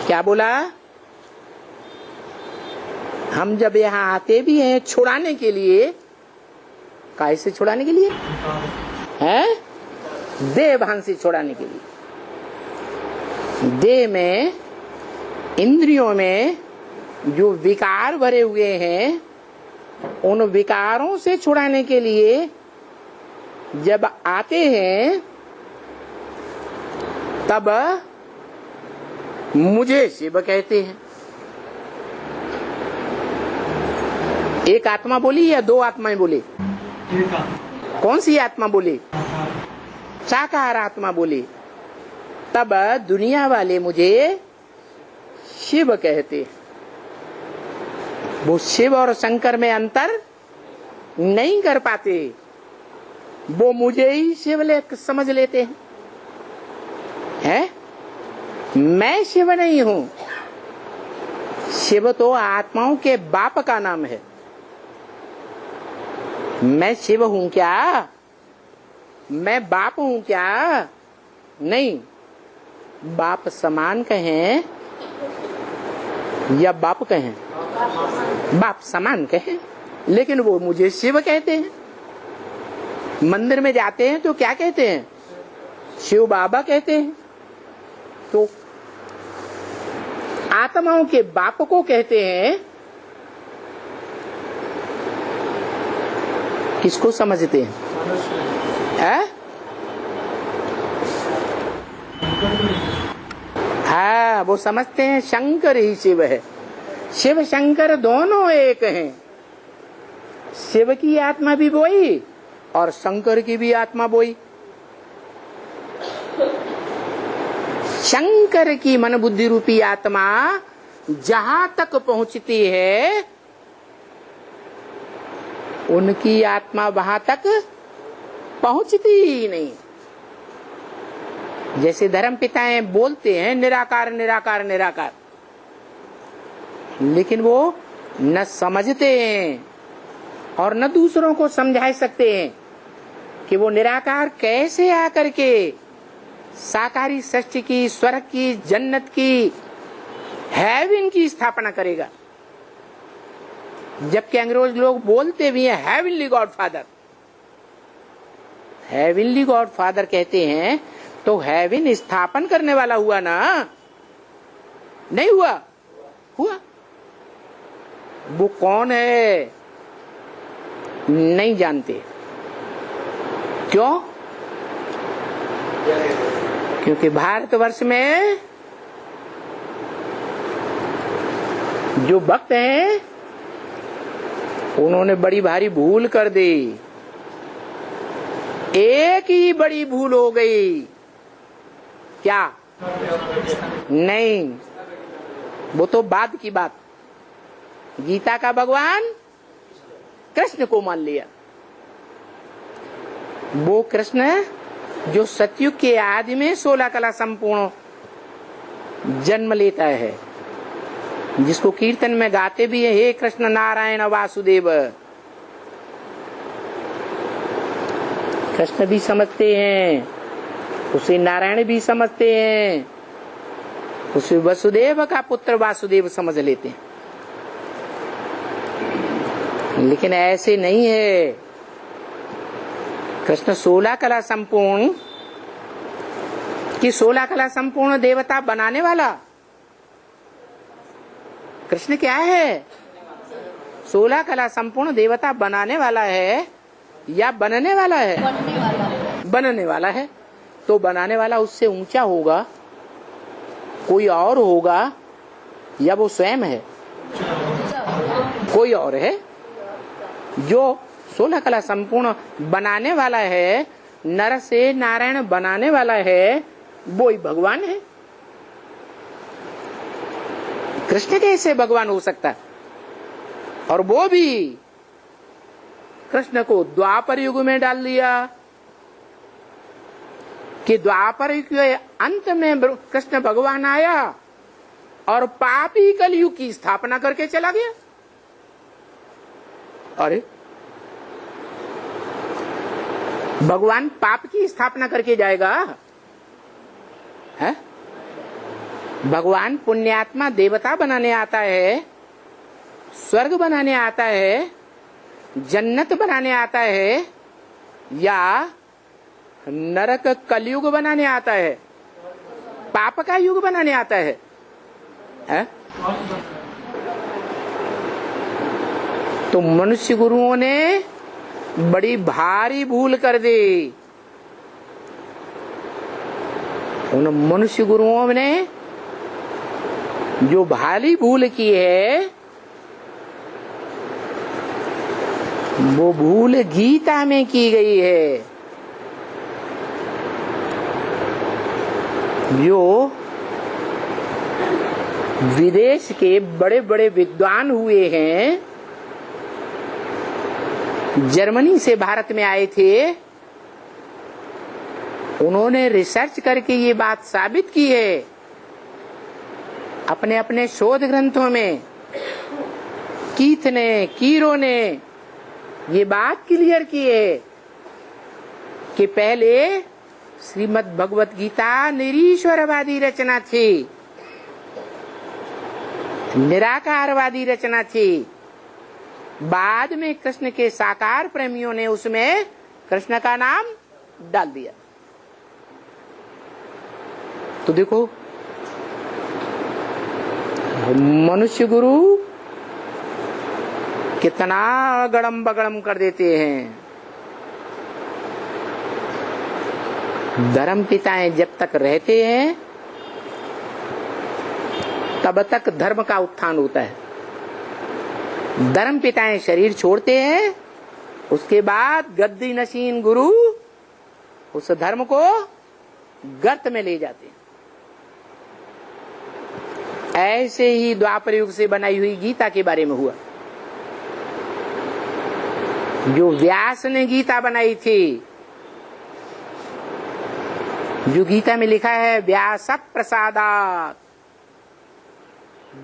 क्या बोला? हम जब यहाँ आते भी हैं छुड़ाने के लिए, कैसे छुड़ाने के लिए है? देह भान से छुड़ाने के लिए। देह में, इंद्रियों में जो विकार भरे हुए हैं, उन विकारों से छुड़ाने के लिए जब आते हैं तब मुझे शिव कहते हैं। एक आत्मा बोली या दो आत्माएं बोली? कौन सी आत्मा बोली? साकार आत्मा बोली। तब दुनिया वाले मुझे शिव कहते हैं। वो शिव और शंकर में अंतर नहीं कर पाते, वो मुझे ही शिव समझ लेते हैं। मैं शिव नहीं हूं। शिव तो आत्माओं के बाप का नाम है। मैं शिव हूं क्या? मैं बाप हूं क्या? नहीं। बाप समान कहें या बाप कहें? बाप समान कहें, लेकिन वो मुझे शिव कहते हैं। मंदिर में जाते हैं तो क्या कहते हैं? शिव बाबा कहते हैं। तो आत्माओं के बाप को कहते हैं। किसको समझते हैं? हाँ, वो समझते हैं शंकर ही शिव है। शिव शंकर दोनों एक हैं। शिव की आत्मा भी वही और शंकर की भी आत्मा वही। शंकर की मन बुद्धि रूपी आत्मा जहां तक पहुंचती है, उनकी आत्मा वहां तक पहुंचती ही नहीं। जैसे धर्म पिताएं बोलते हैं निराकार निराकार निराकार, लेकिन वो न समझते हैं और न दूसरों को समझा सकते हैं कि वो निराकार कैसे आकर के साकारी सृष्टि की, स्वर्ग की, जन्नत की, हेवन की स्थापना करेगा। जबकि अंग्रेज लोग बोलते भी हैं heavenly God father. Heavenly God father कहते हैं तो हेवन स्थापन करने वाला हुआ ना? नहीं हुआ? हुआ। वो कौन है नहीं जानते। क्यों? क्योंकि भारतवर्ष में जो भक्त हैं उन्होंने बड़ी भारी भूल कर दी। एक ही बड़ी भूल हो गई। क्या? नहीं, वो तो बाद की बात। गीता का भगवान कृष्ण को मान लिया। वो कृष्ण जो सतयुग के आदि में 16 कला संपूर्ण जन्म लेता है, जिसको कीर्तन में गाते भी है, हे कृष्ण नारायण वासुदेव। कृष्ण भी समझते हैं, उसे नारायण भी समझते हैं, उसे वसुदेव का पुत्र वासुदेव समझ लेते हैं। लेकिन ऐसे नहीं है। कृष्ण 16 कला संपूर्ण की 16 कला संपूर्ण देवता बनाने वाला कृष्ण क्या है? 16 कला संपूर्ण देवता बनाने वाला है या बनने वाला है? बनने वाला है। तो बनाने वाला उससे ऊंचा होगा, कोई और होगा, या वो स्वयं है? कोई और है। जो 16 कला संपूर्ण बनाने वाला है, नर से नारायण बनाने वाला है, वो ही भगवान है। कृष्ण कैसे भगवान हो सकता है? और वो भी कृष्ण को द्वापर युग में डाल दिया कि द्वापर युग के अंत में कृष्ण भगवान आया और पापी कलयुग की स्थापना करके चला गया। अरे, भगवान पाप की स्थापना करके जाएगा? है? भगवान पुण्यात्मा देवता बनाने आता है, स्वर्ग बनाने आता है, जन्नत बनाने आता है, या नरक कलयुग बनाने आता है, पाप का युग बनाने आता है? तो मनुष्य गुरुओं ने बड़ी भारी भूल कर दी। उन मनुष्य गुरुओं ने जो भारी भूल की है, वो भूल गीता में की गई है। जो विदेश के बड़े बड़े विद्वान हुए हैं, जर्मनी से भारत में आए थे, उन्होंने रिसर्च करके ये बात साबित की है अपने अपने शोध ग्रंथों में। कीथ ने, कीरो ने ये बात क्लियर की है कि पहले श्रीमद् भगवत गीता निरीश्वरवादी रचना थी, निराकारवादी रचना थी। बाद में कृष्ण के साकार प्रेमियों ने उसमें कृष्ण का नाम डाल दिया। तो देखो, मनुष्य गुरु कितना गड़म बगड़म कर देते हैं। धर्म पिताएं जब तक रहते हैं तब तक धर्म का उत्थान होता है। धर्म पिताएं शरीर छोड़ते हैं, उसके बाद गद्दी नशीन गुरु उस धर्म को गर्त में ले जाते हैं। ऐसे ही द्वापर युग से बनाई हुई गीता के बारे में हुआ। जो व्यास ने गीता बनाई थी, जो गीता में लिखा है व्यास प्रसादात्,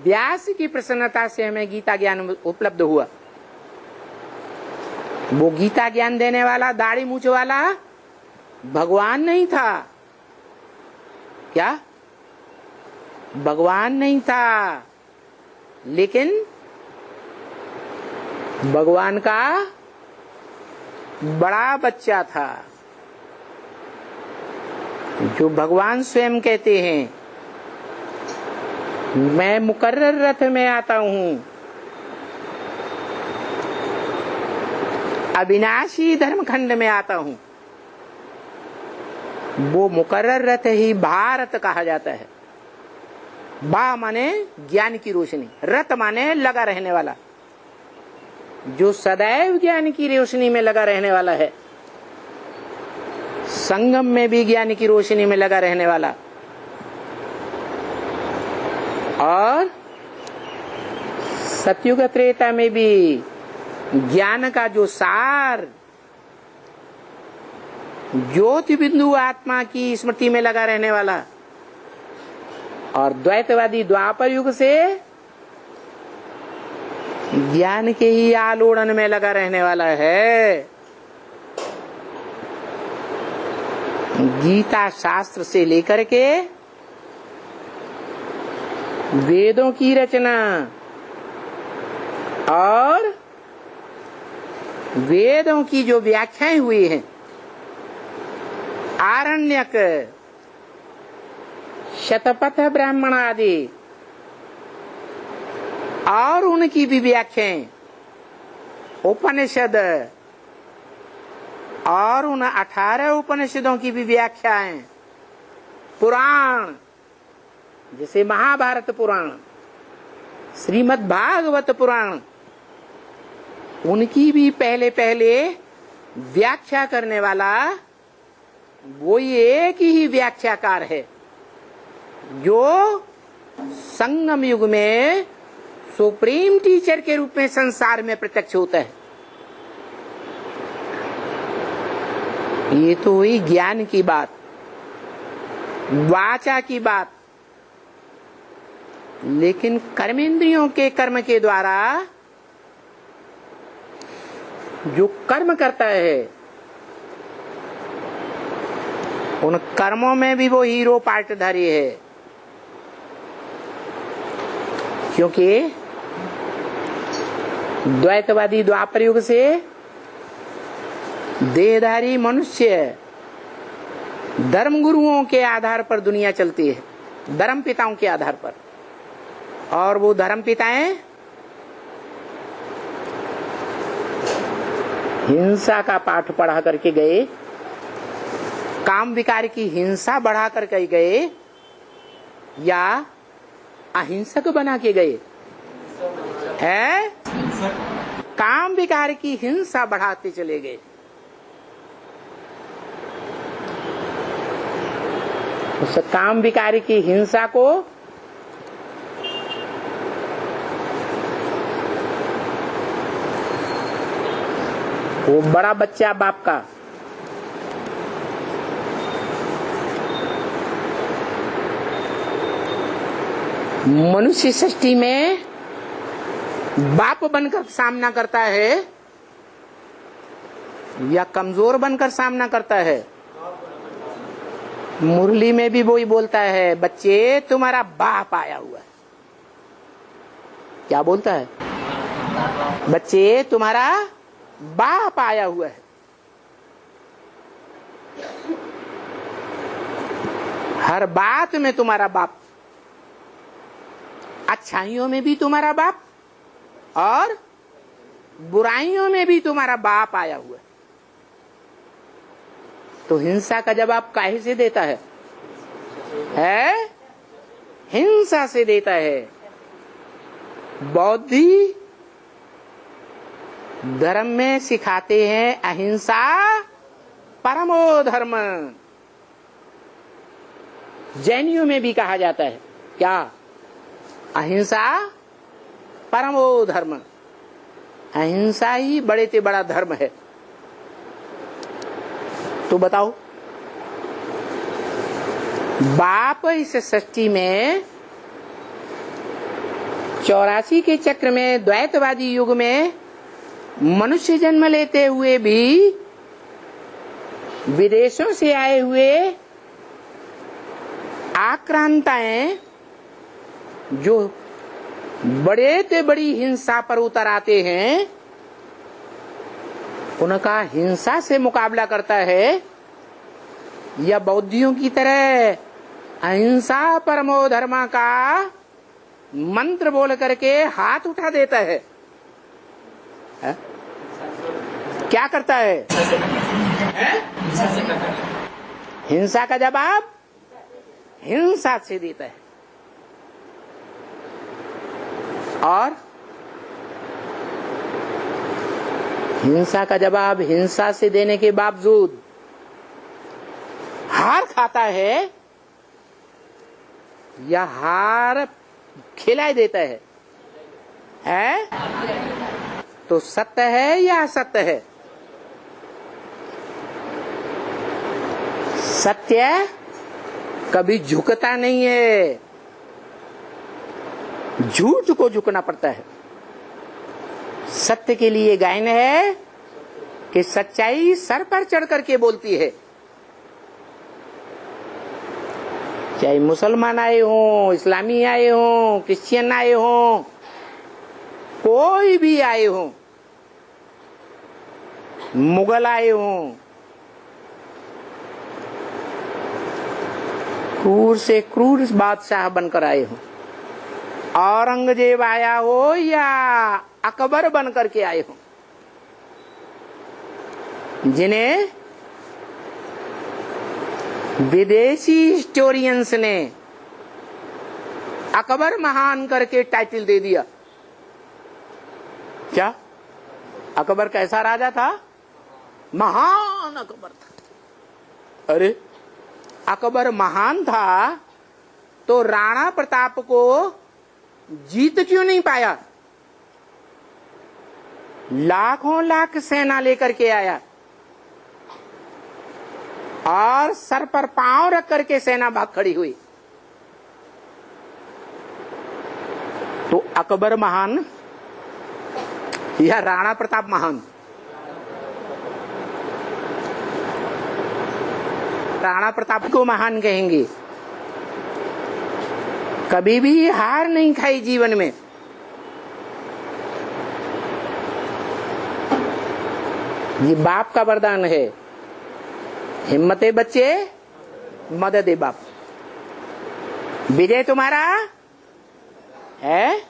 व्यास की प्रसन्नता से हमें गीता ज्ञान उपलब्ध हुआ। वो गीता ज्ञान देने वाला दाढ़ी मूछ वाला भगवान नहीं था। क्या? भगवान नहीं था, लेकिन भगवान का बड़ा बच्चा था। जो भगवान स्वयं कहते हैं, मैं मुकर्रर रथ में आता हूं, अविनाशी धर्मखंड में आता हूं। वो मुकर्रर रथ ही भारत कहा जाता है। बा माने ज्ञान की रोशनी, रत माने लगा रहने वाला, जो सदैव ज्ञान की रोशनी में लगा रहने वाला है, संगम में भी ज्ञान की रोशनी में लगा रहने वाला, और सतयुग त्रेता में भी ज्ञान का जो सार ज्योति बिंदु आत्मा की स्मृति में लगा रहने वाला, और द्वैतवादी द्वापर युग से ज्ञान के ही आलोड़न में लगा रहने वाला है। गीता शास्त्र से लेकर के वेदों की रचना और वेदों की जो व्याख्याएं हुई हैं, आरण्यक, शतपथ ब्राह्मण आदि, और उनकी भी व्याख्याएं, उपनिषद और उन 18 उपनिषदों की भी व्याख्याएं, पुराण जैसे महाभारत पुराण, श्रीमद् भागवत पुराण, उनकी भी पहले पहले व्याख्या करने वाला वो एक ही व्याख्याकार है, जो संगम युग में सुप्रीम टीचर के रूप में संसार में प्रत्यक्ष होता है। ये तो हुई ज्ञान की बात, वाचा की बात। लेकिन कर्मेंद्रियों के कर्म के द्वारा जो कर्म करता है, उन कर्मों में भी वो हीरो पार्टधारी है। क्योंकि द्वैतवादी द्वापर युग से देहधारी मनुष्य धर्म गुरुओं के आधार पर दुनिया चलती है, धर्म पिताओं के आधार पर। और वो धर्म पिताएं हिंसा का पाठ पढ़ा करके गए, काम विकार की हिंसा बढ़ा करके गए या अहिंसक बना के गए है? काम विकार की हिंसा बढ़ाते चले गए। उस काम विकार की हिंसा को वो बड़ा बच्चा बाप का मनुष्य सृष्टि में बाप बनकर सामना करता है या कमजोर बनकर सामना करता है? मुरली में भी वही बोलता है, बच्चे तुम्हारा बाप आया हुआ है। क्या बोलता है? बच्चे तुम्हारा बाप आया हुआ है। हर बात में तुम्हारा बाप, अच्छाइयों में भी तुम्हारा बाप और बुराइयों में भी तुम्हारा बाप आया हुआ है। तो हिंसा का जवाब काहे से देता है? हिंसा से देता है। बौद्धि धर्म में सिखाते हैं अहिंसा परमो धर्म। जैनियों में भी कहा जाता है क्या? अहिंसा परमो धर्म। अहिंसा ही बड़े से बड़ा धर्म है। तो बताओ, बाप इस सृष्टि में 84 के चक्र में द्वैतवादी युग में मनुष्य जन्म लेते हुए भी विदेशों से आए हुए आक्रांताएं जो बड़े से बड़ी हिंसा पर उतर आते हैं, उनका हिंसा से मुकाबला करता है या बौद्धियों की तरह अहिंसा परमो धर्म का मंत्र बोल करके हाथ उठा देता है? क्या करता है? हिंसा का जवाब हिंसा से देता है। और हिंसा का जवाब हिंसा से देने के बावजूद हार खाता है या हार खिलाई देता है? तो सत्य है या असत्य है? सत्य कभी झुकता नहीं है, झूठ को झुकना पड़ता है। सत्य के लिए गायन है कि सच्चाई सर पर चढ़ करके बोलती है। चाहे मुसलमान आए हों, इस्लामी आए हों, क्रिश्चियन आए हों, कोई भी आए हों, मुगल आए हों, क्रूर से क्रूर बादशाह बनकर आए हों, औरंगजेब आया हो या अकबर बन करके आए हो, जिन्हें विदेशी हिस्टोरियंस ने अकबर महान करके टाइटल दे दिया। क्या अकबर कैसा राजा था? महान अकबर था। अरे अकबर महान था तो राणा प्रताप को जीत क्यों नहीं पाया? लाखों लाख सेना लेकर के आया और सर पर पांव रख करके सेना भाग खड़ी हुई। तो अकबर महान या राणा प्रताप महान? राणा प्रताप को महान कहेंगे। कभी भी हार नहीं खाई जीवन में। ये बाप का वरदान है। हिम्मते बच्चे, मदद बाप। विजय तुम्हारा है,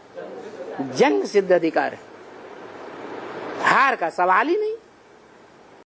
जंग सिद्ध अधिकार। हार का सवाल ही नहीं।